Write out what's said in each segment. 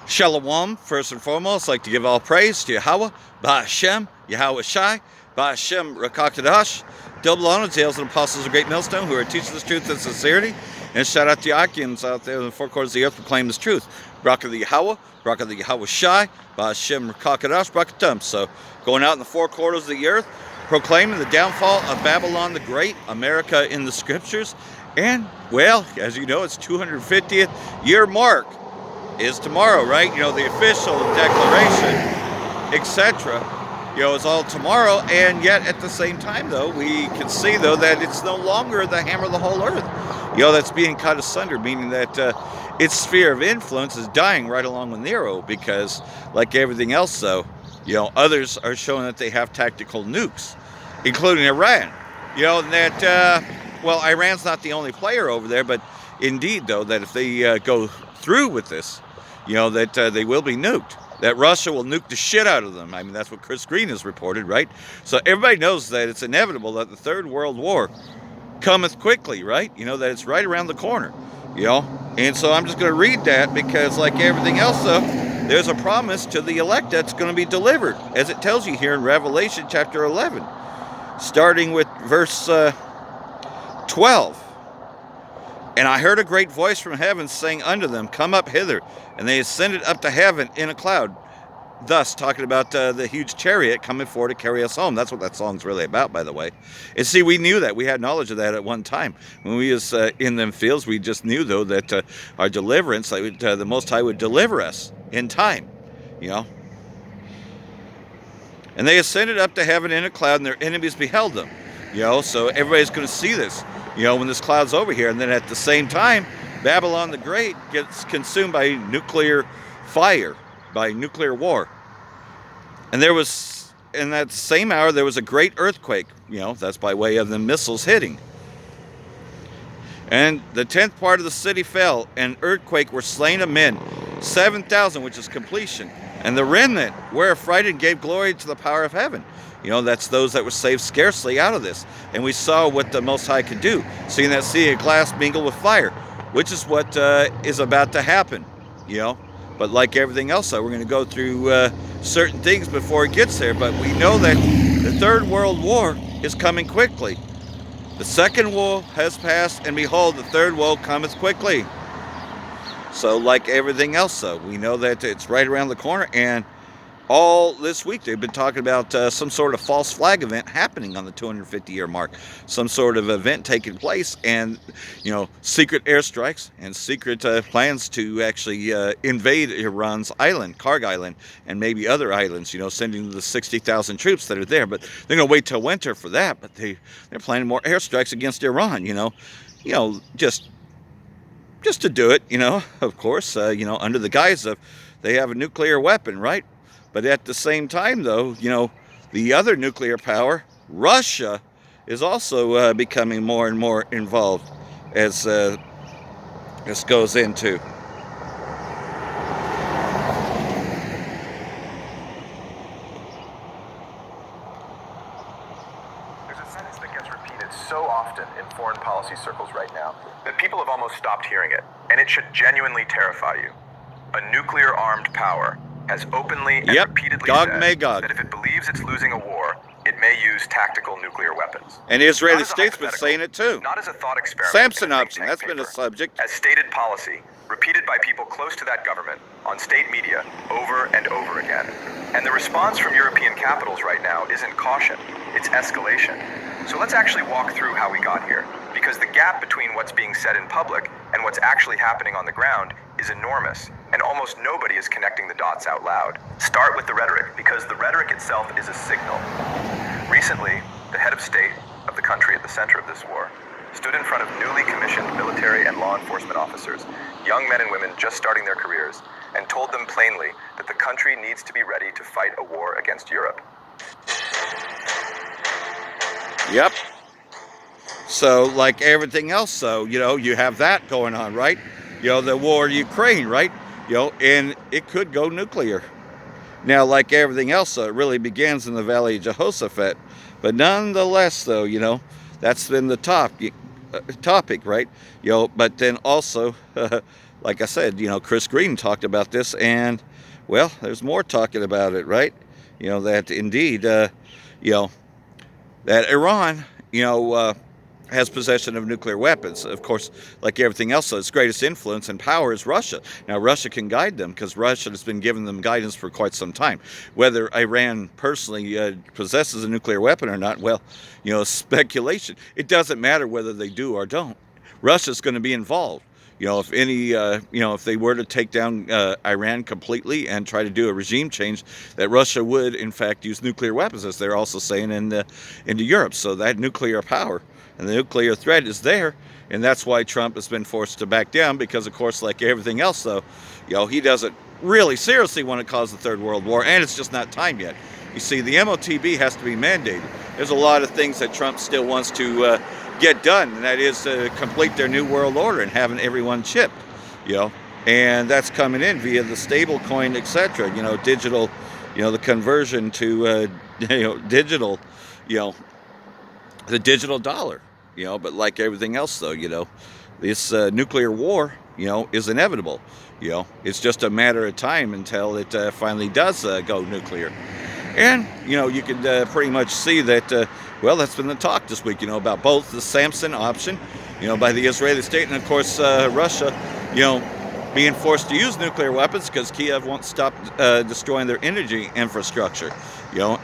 Shalom, first and foremost, I'd like to give all praise to Yahweh, Ba'Hashem, Yahweh Shai, Ba'Hashem, Rakakadash, double honor to the and apostles of Great Millstone who are teaching this truth and sincerity. And shout out to the Akians out there in the four corners of the earth proclaim this truth. Barak of the Yahweh, Barak of the Yahweh Shai, Ba'Hashem, Rakakadash, Brakatum. So going out in the four corners of the earth, proclaiming the downfall of Babylon the Great, America in the scriptures. And, well, as you know, it's 250th year mark is tomorrow, right? You know, the official declaration, etc. You know, is all tomorrow, and yet at the same time, though, we can see, though, that it's no longer the hammer of the whole earth. You know, that's being cut asunder, meaning that its sphere of influence is dying right along with Nero, because, like everything else, though, you know, others are showing that they have tactical nukes, including Iran. You know, and that, well, Iran's not the only player over there, but indeed, though, that if they go through with this, you know, that they will be nuked, that Russia will nuke the shit out of them. I mean, that's what Chris Green has reported, right? So everybody knows that it's inevitable that the Third World War cometh quickly, right? You know, that it's right around the corner, you know? And so I'm just going to read that because, like everything else, though, there's a promise to the elect that's going to be delivered, as it tells you here in Revelation chapter 11, starting with verse 12. And I heard a great voice from heaven saying unto them, Come up hither. And they ascended up to heaven in a cloud. Thus, talking about the huge chariot coming forward to carry us home. That's what that song's really about, by the way. And see, we knew that. We had knowledge of that at one time. When we was in them fields, we just knew, though, that our deliverance, the Most High would deliver us in time, you know. And they ascended up to heaven in a cloud, and their enemies beheld them. You know, so everybody's going to see this, you know, when this cloud's over here. And then at the same time, Babylon the Great gets consumed by nuclear fire, by nuclear war. And there was, in that same hour, there was a great earthquake. You know, that's by way of the missiles hitting. And the 10th part of the city fell, and earthquake were slain of men, 7,000, which is completion. And the remnant were affrighted and gave glory to the power of heaven. You know, that's those that were saved scarcely out of this. And we saw what the Most High could do, seeing that sea of glass mingle with fire, which is what is about to happen, you know. But like everything else, though, we're going to go through certain things before it gets there. But we know that the Third World War is coming quickly. The second woe has passed, and behold, the third woe cometh quickly. So like everything else, though, we know that it's right around the corner. And all this week they've been talking about some sort of false flag event happening on the 250-year mark. Some sort of event taking place, and, you know, secret airstrikes and secret plans to actually invade Iran's island, Karg Island, and maybe other islands, you know, sending the 60,000 troops that are there. But they're going to wait till winter for that. But they're planning more airstrikes against Iran, you know, just to do it, you know, of course, you know, under the guise of they have a nuclear weapon, right? But at the same time, though, you know, the other nuclear power, Russia, is also becoming more and more involved as this goes into. There's a sentence that gets repeated so often in foreign policy circles right now that people have almost stopped hearing it, and it should genuinely terrify you. A nuclear-armed power has openly and repeatedly Gog said Magog. that if it believes it's losing a war, it may use tactical nuclear weapons. And the Israeli state's been saying it too. Not as a thought experiment. Samson option, that's been a subject. As stated policy, repeated by people close to that government, on state media, over and over again. And the response from European capitals right now isn't caution, it's escalation. So let's actually walk through how we got here, because the gap between what's being said in public and what's actually happening on the ground is enormous, and almost nobody is connecting the dots out loud. Start with the rhetoric, because the rhetoric itself is a signal. Recently, the head of state of the country at the center of this war stood in front of newly commissioned military and law enforcement officers, young men and women just starting their careers, and told them plainly that the country needs to be ready to fight a war against Europe. Yep. So like everything else, though, you know, you have that going on, right? You know, the war in Ukraine, right? You know, and it could go nuclear. Now, like everything else, though, it really begins in the Valley of Jehoshaphat. But nonetheless, though, you know, that's been the topic, right? You know, but then also like I said, Chris Green talked about this, and well, there's more talking about it, right? That indeed, that Iran, has possession of nuclear weapons. Of course, like everything else, its greatest influence and power is Russia. Now, Russia can guide them because Russia has been giving them guidance for quite some time. Whether Iran personally possesses a nuclear weapon or not, well, speculation. It doesn't matter whether they do or don't. Russia's going to be involved. If they were to take down Iran completely and try to do a regime change, that Russia would, in fact, use nuclear weapons, as they're also saying into Europe. So that nuclear power and the nuclear threat is there, and that's why Trump has been forced to back down, because, of course, like everything else, though, he doesn't really seriously want to cause the Third World War, and it's just not time yet. You see, the MOTB has to be mandated. There's a lot of things that Trump still wants to get done, and that is to complete their new world order and having everyone chipped, and that's coming in via the stable coin, etc. Digital, the conversion to digital, the digital dollar, but like everything else, though, this nuclear war, is inevitable. It's just a matter of time until it finally does go nuclear. And, you can pretty much see that, well, that's been the talk this week, about both the Samson option, by the Israeli state, and, of course, Russia, being forced to use nuclear weapons because Kiev won't stop destroying their energy infrastructure,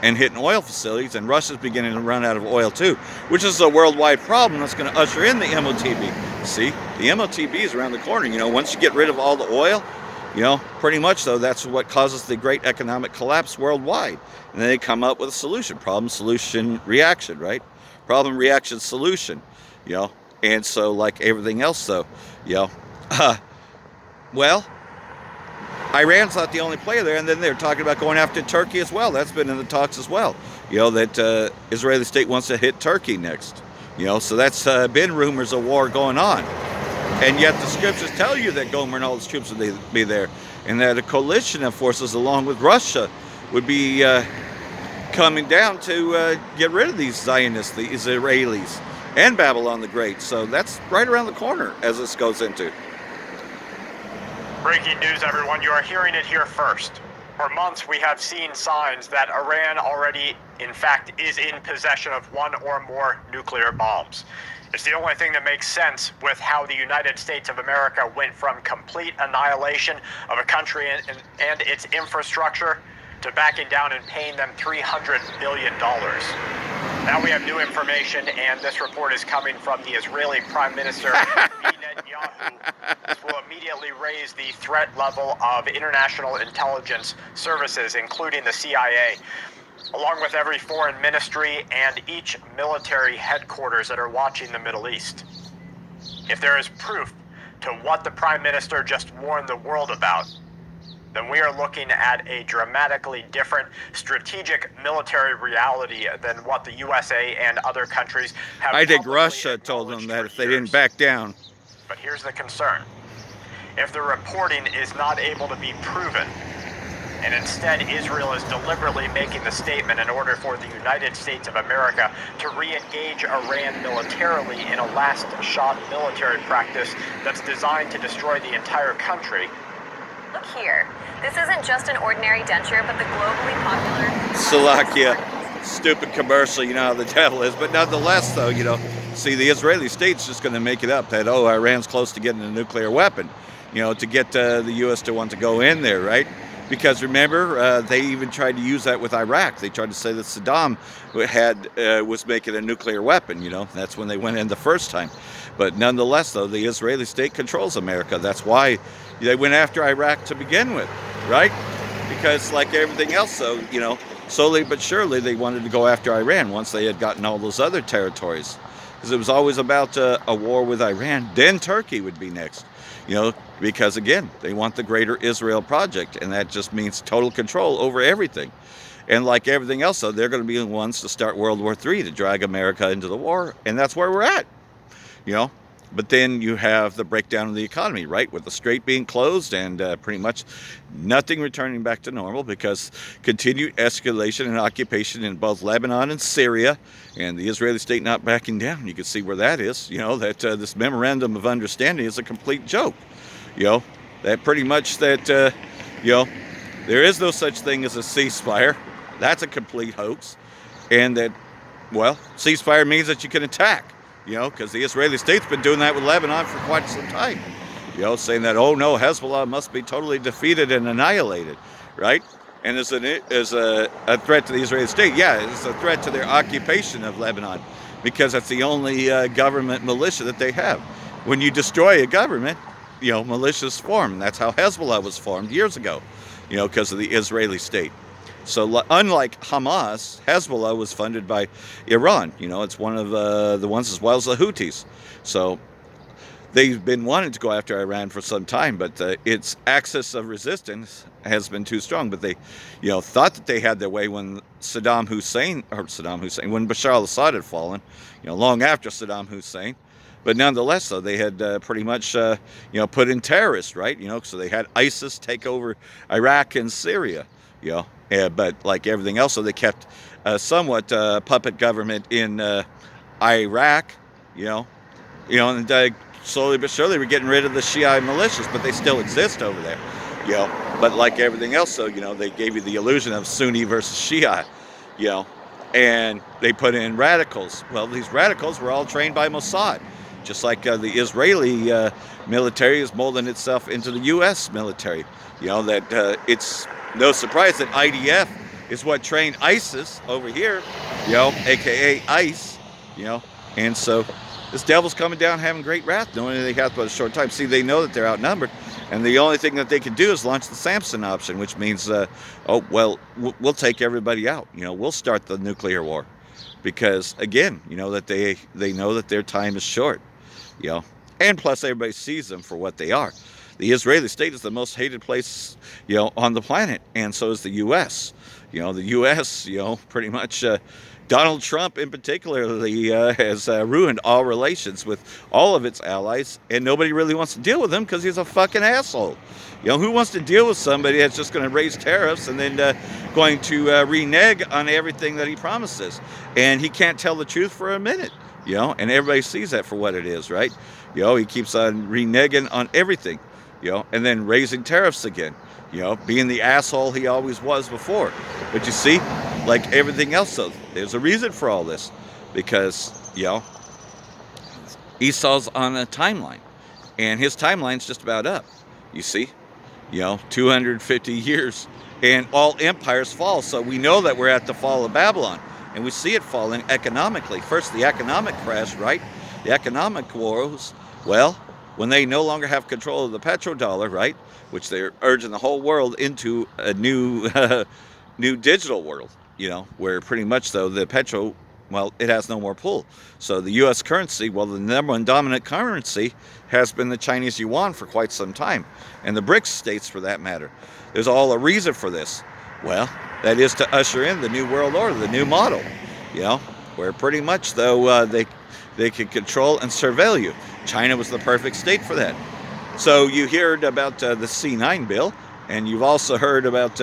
and hitting oil facilities, and Russia's beginning to run out of oil too, which is a worldwide problem that's going to usher in the MOTB. See, the MOTB is around the corner. Once you get rid of all the oil, pretty much, though, that's what causes the great economic collapse worldwide. And then they come up with a solution: problem, solution, reaction, right? Problem, reaction, solution, And so, like everything else, though, well, Iran's not the only player there, and then they're talking about going after Turkey as well. That's been in the talks as well. That Israeli state wants to hit Turkey next. So that's been rumors of war going on. And yet the scriptures tell you that Gomer and all his troops would be there, and that a coalition of forces along with Russia would be coming down to get rid of these Zionists, the Israelis, and Babylon the Great. So that's right around the corner as this goes into. Breaking news, everyone. You are hearing it here first. For months, we have seen signs that Iran already, in fact, is in possession of one or more nuclear bombs. It's the only thing that makes sense with how the United States of America went from complete annihilation of a country and its infrastructure to backing down and paying them $300 billion. Now we have new information, and this report is coming from the Israeli Prime Minister, Netanyahu. This will immediately raise the threat level of international intelligence services, including the CIA, along with every foreign ministry and each military headquarters that are watching the Middle East. If there is proof to what the Prime Minister just warned the world about, then we are looking at a dramatically different strategic military reality than what the USA and other countries have. I think Russia told them that if they didn't back down. But here's the concern. If the reporting is not able to be proven, and instead Israel is deliberately making the statement in order for the United States of America to re-engage Iran militarily in a last-shot military practice that's designed to destroy the entire country. Look here. This isn't just an ordinary denture, but the globally popular... Slovakia. Stupid commercial, you know how the devil is. But nonetheless, though, see, the Israeli state's just going to make it up that, Iran's close to getting a nuclear weapon, to get the U.S. to want to go in there, right? Because remember, they even tried to use that with Iraq. They tried to say that Saddam was making a nuclear weapon, That's when they went in the first time. But nonetheless, though, the Israeli state controls America. That's why they went after Iraq to begin with, right? Because like everything else, though, slowly but surely they wanted to go after Iran once they had gotten all those other territories. Because it was always about a war with Iran. Then Turkey would be next, because, again, they want the Greater Israel Project, and that just means total control over everything. And like everything else, though, they're going to be the ones to start World War III to drag America into the war, and that's where we're at, But then you have the breakdown of the economy, right, with the strait being closed and pretty much nothing returning back to normal because continued escalation and occupation in both Lebanon and Syria, and the Israeli state not backing down. You can see where that is, that this memorandum of understanding is a complete joke. you know, that pretty much that, you know, there is no such thing as a ceasefire. That's a complete hoax. And that, well, ceasefire means that you can attack, you know, because the Israeli state's been doing that with Lebanon for quite some time. You know, saying that, oh no, Hezbollah must be totally defeated and annihilated, right? And as a threat to the Israeli state, yeah, it's a threat to their occupation of Lebanon, because that's the only government militia that they have. When you destroy a government, you know, militias form. That's how Hezbollah was formed years ago, you know, because of the Israeli state. So unlike Hamas, Hezbollah was funded by Iran. You know, it's one of the ones, as well as the Houthis. So they've been wanting to go after Iran for some time, but its axis of resistance has been too strong. But they, you know, thought that they had their way when when Bashar al-Assad had fallen, you know, long after Saddam Hussein. But nonetheless, though, they had pretty much, you know, put in terrorists, right? You know, so they had ISIS take over Iraq and Syria, you know. But like everything else, so they kept somewhat puppet government in Iraq, you know, and slowly but surely we're getting rid of the Shia militias, but they still exist over there, you know. But like everything else, so, you know, they gave you the illusion of Sunni versus Shia, you know, and they put in radicals. Well, these radicals were all trained by Mossad, just like the Israeli military is molding itself into the U.S. military. You know, that it's no surprise that IDF is what trained ISIS over here, you know, aka ICE, you know. And so this devil's coming down having great wrath, knowing that they have but a short time. See, they know that they're outnumbered, and the only thing that they can do is launch the Samson option, which means, oh, well, we'll take everybody out. You know, we'll start the nuclear war. Because, again, you know, that they know that their time is short, you know. And plus, everybody sees them for what they are. The Israeli state is the most hated place, you know, on the planet, and so is the U.S. You know, the U.S., you know, pretty much Donald Trump in particular has ruined all relations with all of its allies, and nobody really wants to deal with him because he's a fucking asshole. You know, who wants to deal with somebody that's just going to raise tariffs and then going to renege on everything that he promises? And he can't tell the truth for a minute, you know, and everybody sees that for what it is, right? You know, he keeps on reneging on everything, you know, and then raising tariffs again, you know, being the asshole he always was before. But you see, like everything else, though, there's a reason for all this, because, you know, Esau's on a timeline, and his timeline's just about up, you see. You know, 250 years, and all empires fall. So we know that we're at the fall of Babylon, and we see it falling economically. First, the economic crash, right? The economic wars. Well, when they no longer have control of the petrodollar, right, which they're urging the whole world into a new new digital world, you know, where pretty much, though, the petro, well, it has no more pull. So the U.S. currency, well, the number one dominant currency has been the Chinese yuan for quite some time, and the BRICS states for that matter. There's all a reason for this. Well, that is to usher in the new world order, the new model, you know, where pretty much, though, they can control and surveil you. China was the perfect state for that. So you heard about the C9 bill, and you've also heard about,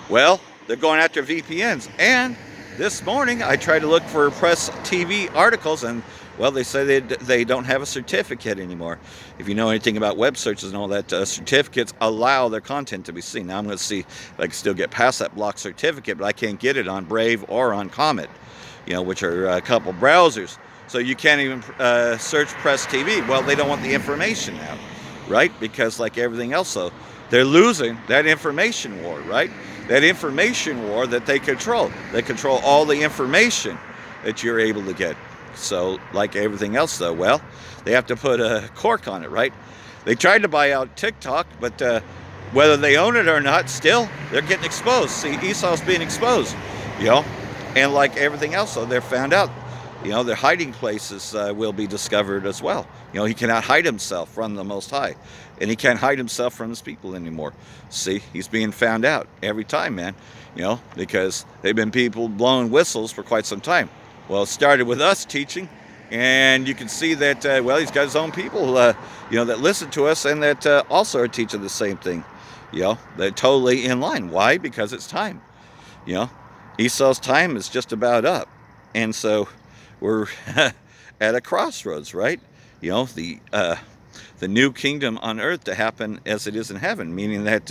well, they're going after VPNs. And this morning I tried to look for press TV articles, and, well, they say they don't have a certificate anymore. If you know anything about web searches and all that, certificates allow their content to be seen. Now I'm going to see if I can still get past that block certificate, but I can't get it on Brave or on Comet, you know, which are a couple browsers. So you can't even search press TV. Well, they don't want the information out, right? Because like everything else, though, they're losing that information war, right? That information war that they control. They control all the information that you're able to get. So like everything else, though, well, they have to put a cork on it, right? They tried to buy out TikTok, but whether they own it or not, still, they're getting exposed. See, Esau's being exposed, you know? And like everything else, though, they're found out. You know, their hiding places will be discovered as well. You know, he cannot hide himself from the Most High. And he can't hide himself from his people anymore. See, he's being found out every time, man. You know, because they've been people blowing whistles for quite some time. Well, it started with us teaching. And you can see that, well, he's got his own people, you know, that listen to us and that also are teaching the same thing. You know, they're totally in line. Why? Because it's time. You know, Esau's time is just about up. And so we're at a crossroads, right? You know, the the new kingdom on earth to happen as it is in heaven, meaning that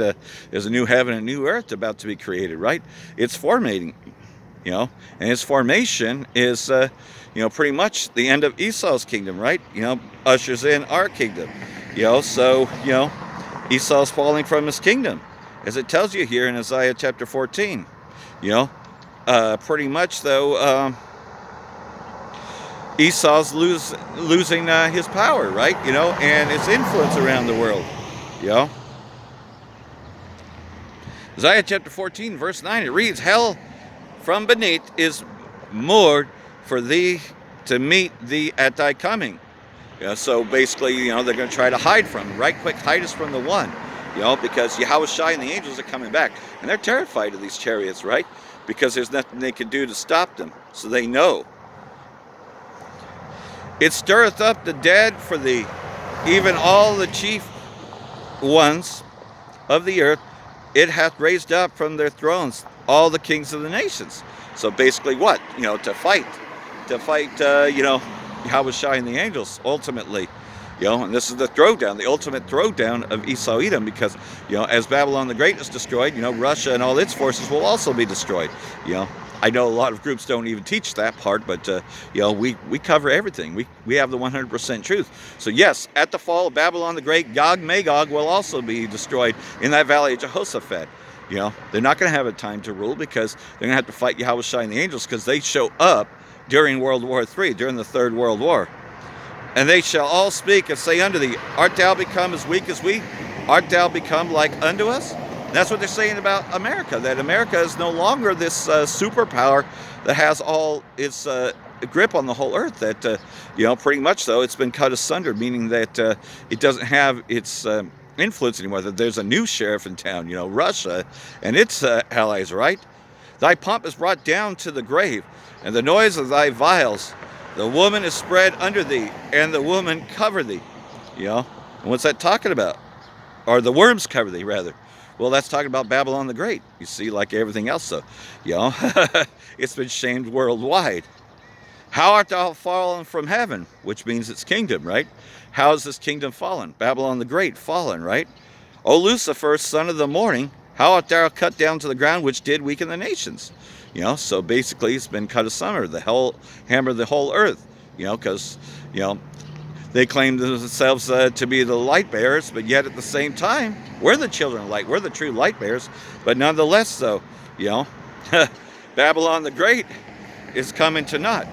there's a new heaven and new earth about to be created, right? It's formating, and its formation is, pretty much the end of Esau's kingdom, right? Ushers in our kingdom, so, Esau's falling from his kingdom, as it tells you here in Isaiah chapter 14, pretty much though, Esau's losing his power, right? And his influence around the world, Isaiah chapter 14, verse 9, it reads, hell from beneath is moored for thee to meet thee at thy coming. So basically, they're going to try to hide from him, right? Quick, hide us from the one, because Yahushua and the angels are coming back. And they're terrified of these chariots, right? Because there's nothing they can do to stop them. So they know. It stirreth up the dead for thee, even all the chief ones of the earth. It hath raised up from their thrones all the kings of the nations. So basically what? To fight, Yahushua and the angels, ultimately. And this is the throwdown, the ultimate throwdown of Esau Edom, because, as Babylon the Great is destroyed, Russia and all its forces will also be destroyed. I know a lot of groups don't even teach that part, but, we cover everything. We have the 100% truth. So yes, at the fall of Babylon the Great, Gog Magog will also be destroyed in that valley of Jehoshaphat. They're not going to have a time to rule, because they're going to have to fight Yahushua and the angels, because they show up during World War III, during the Third World War. And they shall all speak and say unto thee, art thou become as weak as we? Art thou become like unto us? And that's what they're saying about America, that America is no longer this superpower that has all its grip on the whole earth, that, pretty much so, it's been cut asunder, meaning that it doesn't have its influence anymore, that there's a new sheriff in town, Russia and its allies, right? Thy pomp is brought down to the grave, and the noise of thy vials. The woman is spread under thee, and the woman cover thee. And what's that talking about? Or the worms cover thee, rather. Well, that's talking about Babylon the Great. You see, like everything else, so, it's been shamed worldwide. How art thou fallen from heaven? Which means its kingdom, right? How is this kingdom fallen? Babylon the Great fallen, right? O Lucifer, son of the morning, how art thou cut down to the ground, which did weaken the nations? So basically it's been cut asunder, the hell hammer the whole earth, because, they claim themselves to be the light bearers, but yet at the same time, we're the children of light, we're the true light bearers, but nonetheless, so, Babylon the Great is coming to naught.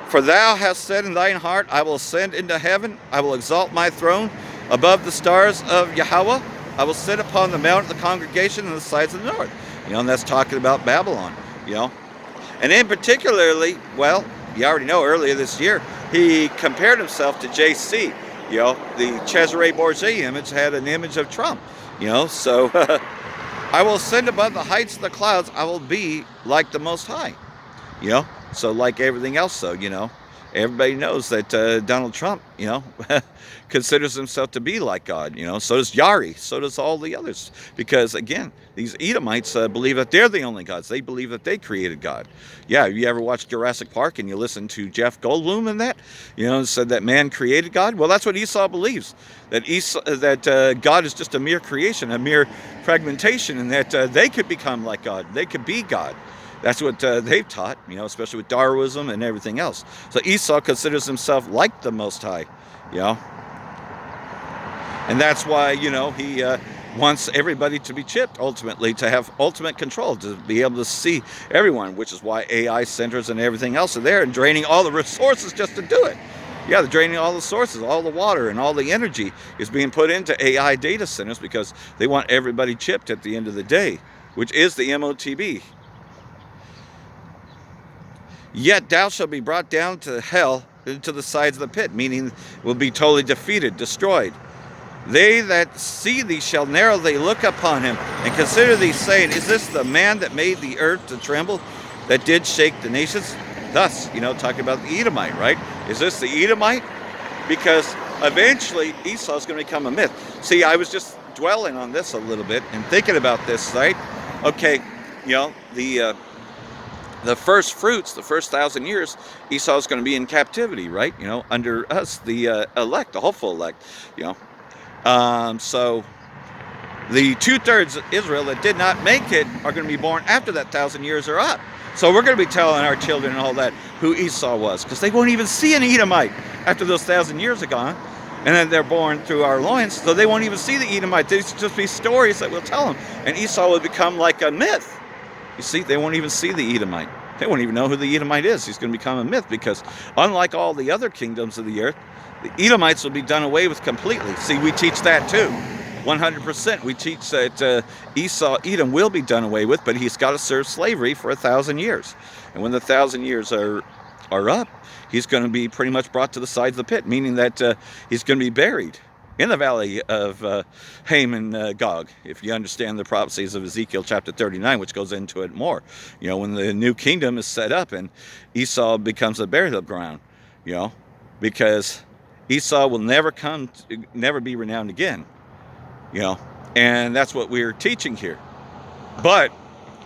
For thou hast said in thine heart, I will ascend into heaven, I will exalt my throne above the stars of Yahweh, I will sit upon the mount of the congregation on the sides of the north. And that's talking about Babylon, And in particularly, well, you already know earlier this year, he compared himself to JC, the Cesare Borgia image had an image of Trump, so I will ascend above the heights of the clouds, I will be like the Most High, so like everything else, so, everybody knows that Donald Trump, considers himself to be like God, so does Yari, so does all the others, because again, these Edomites believe that they're the only gods. They believe that they created God. Yeah, you ever watched Jurassic Park and you listen to Jeff Goldblum and that, said that man created God? Well, that's what Esau believes, that God is just a mere creation, a mere fragmentation, and that they could become like God. They could be God. That's what they've taught, especially with Darwinism and everything else. So Esau considers himself like the Most High, And that's why, he wants everybody to be chipped, ultimately, to have ultimate control, to be able to see everyone, which is why AI centers and everything else are there and draining all the resources just to do it. Yeah, they're draining all the sources, all the water and all the energy is being put into AI data centers because they want everybody chipped at the end of the day, which is the MOTB. Yet thou shalt be brought down to hell, into the sides of the pit, meaning will be totally defeated, destroyed. They that see thee shall narrowly look upon him, and consider thee, saying, is this the man that made the earth to tremble, that did shake the nations? Thus, talking about the Edomite, right? Is this the Edomite? Because eventually Esau's going to become a myth. See, I was just dwelling on this a little bit and thinking about this, right? Okay, the the first fruits, the first 1,000 years, Esau is going to be in captivity, right? You know, under us, the elect, the hopeful elect, you know. So the 2/3 of Israel that did not make it are going to be born after that 1,000 years are up. So we're going to be telling our children and all that who Esau was, because they won't even see an Edomite after those 1,000 years are gone. And then they're born through our loins, so they won't even see the Edomite. These just be stories that we'll tell them. And Esau will become like a myth. You see, they won't even see the Edomite. They won't even know who the Edomite is. He's going to become a myth, because unlike all the other kingdoms of the earth, the Edomites will be done away with completely. See, we teach that too. 100%. We teach that Edom will be done away with, but he's got to serve slavery for 1,000 years. And when the 1,000 years are up, he's going to be pretty much brought to the sides of the pit, meaning that he's going to be buried in the valley of Haman Gog, if you understand the prophecies of Ezekiel chapter 39, which goes into it more. You know, when the new kingdom is set up and Esau becomes a burial ground, you know, because Esau will never be renowned again, you know, and that's what we're teaching here. But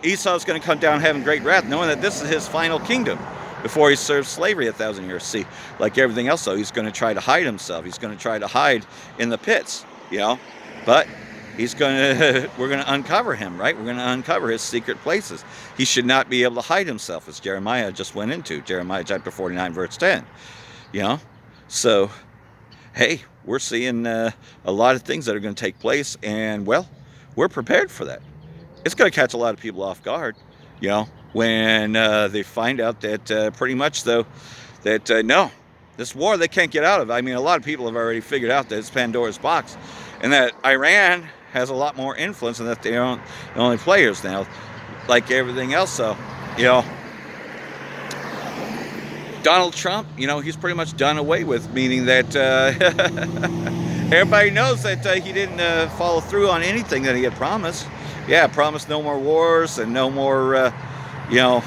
Esau's going to come down having great wrath, knowing that this is his final kingdom before he serves slavery 1,000 years. See, like everything else, though, he's going to try to hide himself. He's going to try to hide in the pits, you know. But we're going to uncover him, right? We're going to uncover his secret places. He should not be able to hide himself, as Jeremiah just went into, Jeremiah chapter 49, verse 10. You know, so hey, we're seeing a lot of things that are going to take place, and well, we're prepared for that. It's going to catch a lot of people off guard, you know, when they find out that pretty much, though, that no, this war they can't get out of. I mean, a lot of people have already figured out that it's Pandora's box, and that Iran has a lot more influence, and that they aren't the only players now, like everything else. So, you know, Donald Trump, you know, he's pretty much done away with, meaning that everybody knows that he didn't follow through on anything that he had promised. Yeah, promised no more wars and no more, you know,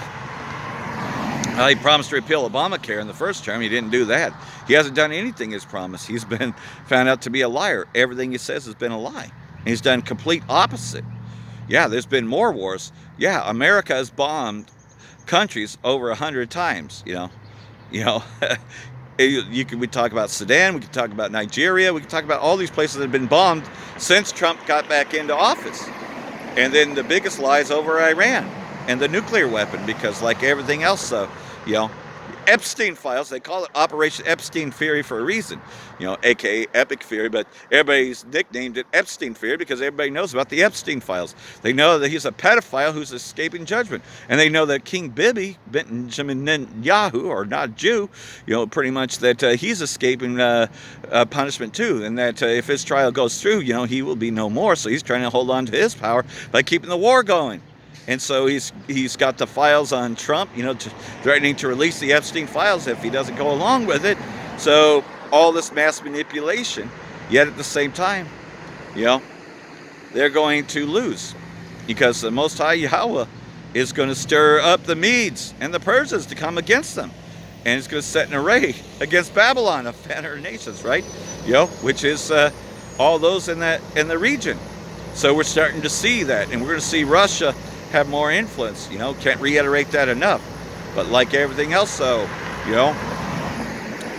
he promised to repeal Obamacare in the first term. He didn't do that. He hasn't done anything as promised. He's been found out to be a liar. Everything he says has been a lie. And he's done complete opposite. Yeah, there's been more wars. Yeah, America has bombed countries over 100 times, you know. You know, we talk about Sudan, we can talk about Nigeria, we can talk about all these places that have been bombed since Trump got back into office. And then the biggest lie is over Iran and the nuclear weapon, because like everything else, you know, Epstein files, they call it Operation Epstein Theory for a reason, you know, aka Epic Theory, but everybody's nicknamed it Epstein Theory because everybody knows about the Epstein files. They know that he's a pedophile who's escaping judgment, and they know that King Bibi, Benjamin Netanyahu, or not Jew, you know, pretty much that he's escaping punishment too, and that if his trial goes through, you know, he will be no more. So he's trying to hold on to his power by keeping the war going. And so he's got the files on Trump, you know, threatening to release the Epstein files if he doesn't go along with it. So all this mass manipulation, yet at the same time, you know, they're going to lose, because the Most High Yahweh is going to stir up the Medes and the Persians to come against them. And it's going to set an array against Babylon, of her nations, right? You know, which is all those in the region. So we're starting to see that, and we're going to see Russia have more influence, you know, can't reiterate that enough. But like everything else, though, you know,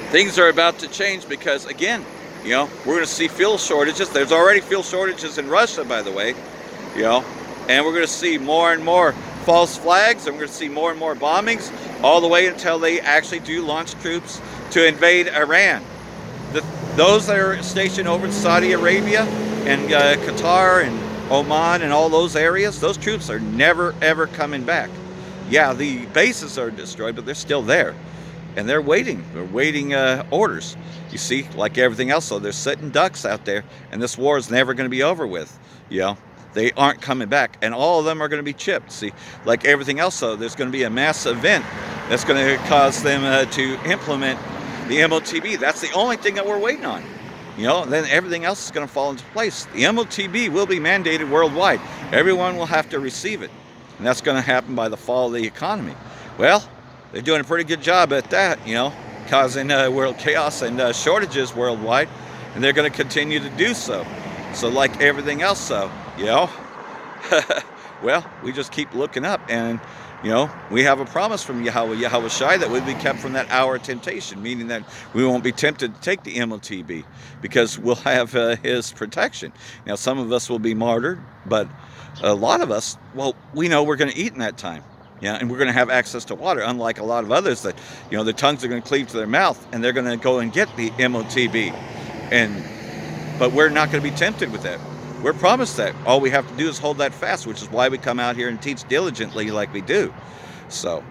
things are about to change, because again, you know, we're going to see fuel shortages. There's already fuel shortages in Russia, by the way, you know, and we're going to see more and more false flags, and we're going to see more and more bombings, all the way until they actually do launch troops to invade Iran. Those that are stationed over in Saudi Arabia and Qatar and Oman and all those areas, those troops are never ever coming back. Yeah, the bases are destroyed, but they're still there, and they're waiting orders. You see, like everything else, so they're sitting ducks out there, and this war is never going to be over with. You know, they aren't coming back, and all of them are going to be chipped. See, like everything else, so there's going to be a mass event that's going to cause them to implement the MOTB. That's the only thing that we're waiting on. You know, then everything else is going to fall into place. The MOTB will be mandated worldwide. Everyone will have to receive it. And that's going to happen by the fall of the economy. Well, they're doing a pretty good job at that, you know, causing world chaos and shortages worldwide. And they're going to continue to do so. So like everything else, you know, well, we just keep looking up. And You know, we have a promise from Yahweh Shai, that we'll be kept from that hour of temptation, meaning that we won't be tempted to take the MOTB because we'll have his protection. Now, some of us will be martyred, but a lot of us, well, we know we're going to eat in that time. Yeah, and we're going to have access to water, unlike a lot of others that, you know, their tongues are going to cleave to their mouth and they're going to go and get the MOTB. But we're not going to be tempted with that. We're promised that. All we have to do is hold that fast, which is why we come out here and teach diligently like we do. So,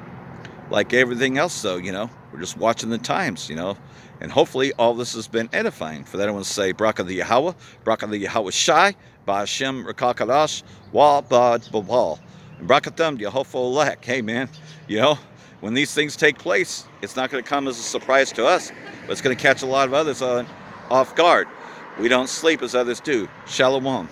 like everything else, though, you know, we're just watching the times, you know, and hopefully all this has been edifying. For that, I want to say, Barak the Yahweh, Barak the Yahweh Shai, Ba'ashem Rakakadash, Wa Ba'ad Babal, and Brakatham Yehofolek. Hey, man, you know, when these things take place, it's not going to come as a surprise to us, but it's going to catch a lot of others off guard. We don't sleep as others do. Shalom.